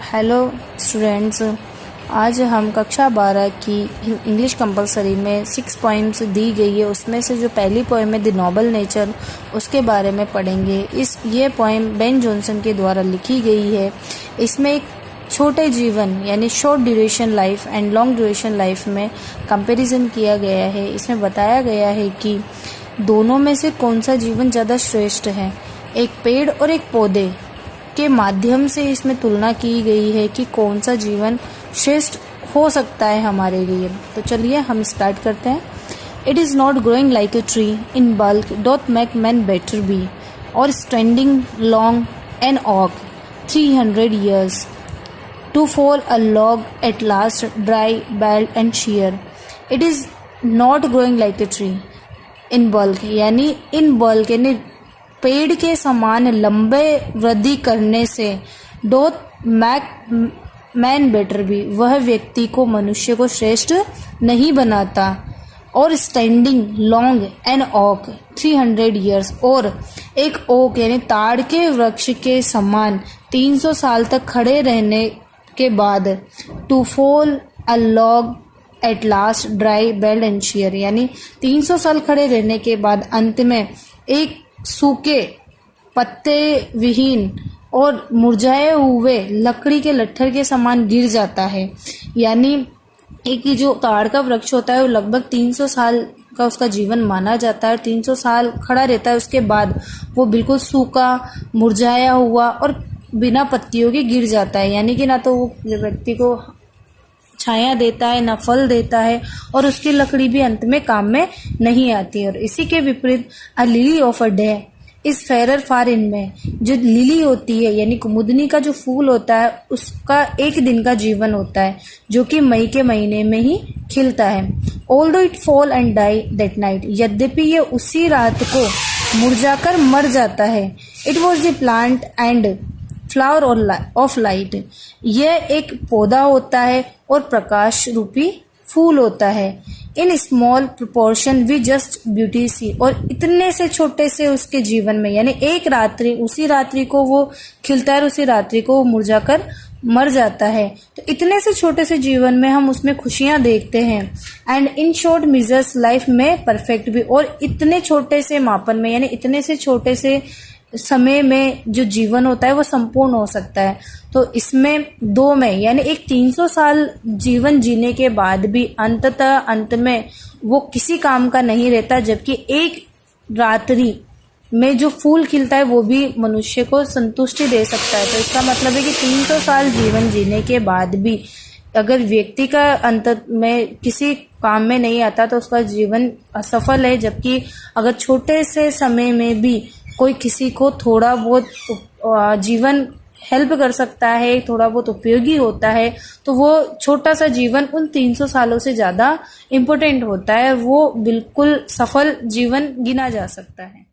Hello students, आज हम कक्षा 12 की इंग्लिश कंपलसरी में 6 पोइम्स दी गई है। उसमें से जो पहली पोइम है द नोबल नेचर, उसके बारे में पढ़ेंगे। ये पोइम बेन जॉनसन के द्वारा लिखी गई है। इसमें एक छोटे जीवन यानी short duration life and long duration life में कंपैरिजन किया गया है। इसमें बताया गया है कि दोनों में से कौन सा जीवन ज़्यादा श्रेष्ठ है। एक पेड़ और एक पौधे के माध्यम से इसमें तुलना की गई है कि कौन सा जीवन श्रेष्ठ हो सकता है हमारे लिए। तो चलिए हम स्टार्ट करते हैं। It is not growing like a tree in bulk don't make man better be और स्टैंडिंग लॉन्ग एन ऑक 300 years to fall a log at last dry, bald and sheer. It is not growing like a tree in bulk यानी in bulk यानी पेड़ के समान लंबे वृद्धि करने से डोथ मैन बेटर भी वह व्यक्ति को मनुष्य को श्रेष्ठ नहीं बनाता और स्टैंडिंग लॉन्ग एन ऑक 300 years और एक ओक यानी ताड़ के वृक्ष के समान 300 साल तक खड़े रहने के बाद to fall a log at last dry bald and share यानी 300 साल खड़े रहने के बाद अंत में एक सूखे पत्ते विहीन और मुरझाए हुए लकड़ी के लट्ठर के समान गिर जाता है। यानी एक जो ताड़ का वृक्ष होता है वो लगभग 300 साल का उसका जीवन माना जाता है। 300 साल खड़ा रहता है, उसके बाद वो बिल्कुल सूखा मुरझाया हुआ और बिना पत्तियों के गिर जाता है। यानी कि ना तो वो व्यक्ति को छाया देता है ना फल देता है और उसकी लकड़ी भी अंत में काम में नहीं आती। और इसी के विपरीत अ लिली ऑफ अ डे इस फेरर फार इन में जो लिली होती है यानी कुमुदनी का जो फूल होता है उसका एक दिन का जीवन होता है जो कि मई के महीने में ही खिलता है। Although it fall and die that night यद्यपि ये उसी रात को मुरझाकर मर जाता है। It was the plant and flower of light यह एक पौधा होता है और प्रकाश रूपी फूल होता है। In small proportion we just beauty see और इतने से छोटे से उसके जीवन में यानी एक रात्रि उसी रात्रि को वो खिलता है और उसी रात्रि को वो मुरझाकर मर जाता है। तो इतने से छोटे से जीवन में हम उसमें खुशियां देखते हैं। And in short measures life में परफेक्ट भी और इतने छोटे से मापन में यानी इतने से छोटे से समय में जो जीवन होता है वो संपूर्ण हो सकता है। तो इसमें दो में यानी एक 300 साल जीवन जीने के बाद भी अंततः अंत में वो किसी काम का नहीं रहता, जबकि एक रात्रि में जो फूल खिलता है वो भी मनुष्य को संतुष्टि दे सकता है। तो इसका मतलब है कि 300 साल जीवन जीने के बाद भी अगर व्यक्ति का अंत में किसी काम में नहीं आता तो उसका जीवन असफल है, जबकि अगर छोटे से समय में भी कोई किसी को थोड़ा बहुत जीवन हेल्प कर सकता है, थोड़ा बहुत उपयोगी होता है, तो वो छोटा सा जीवन उन 300 सालों से ज़्यादा इम्पोर्टेंट होता है। वो बिल्कुल सफल जीवन गिना जा सकता है।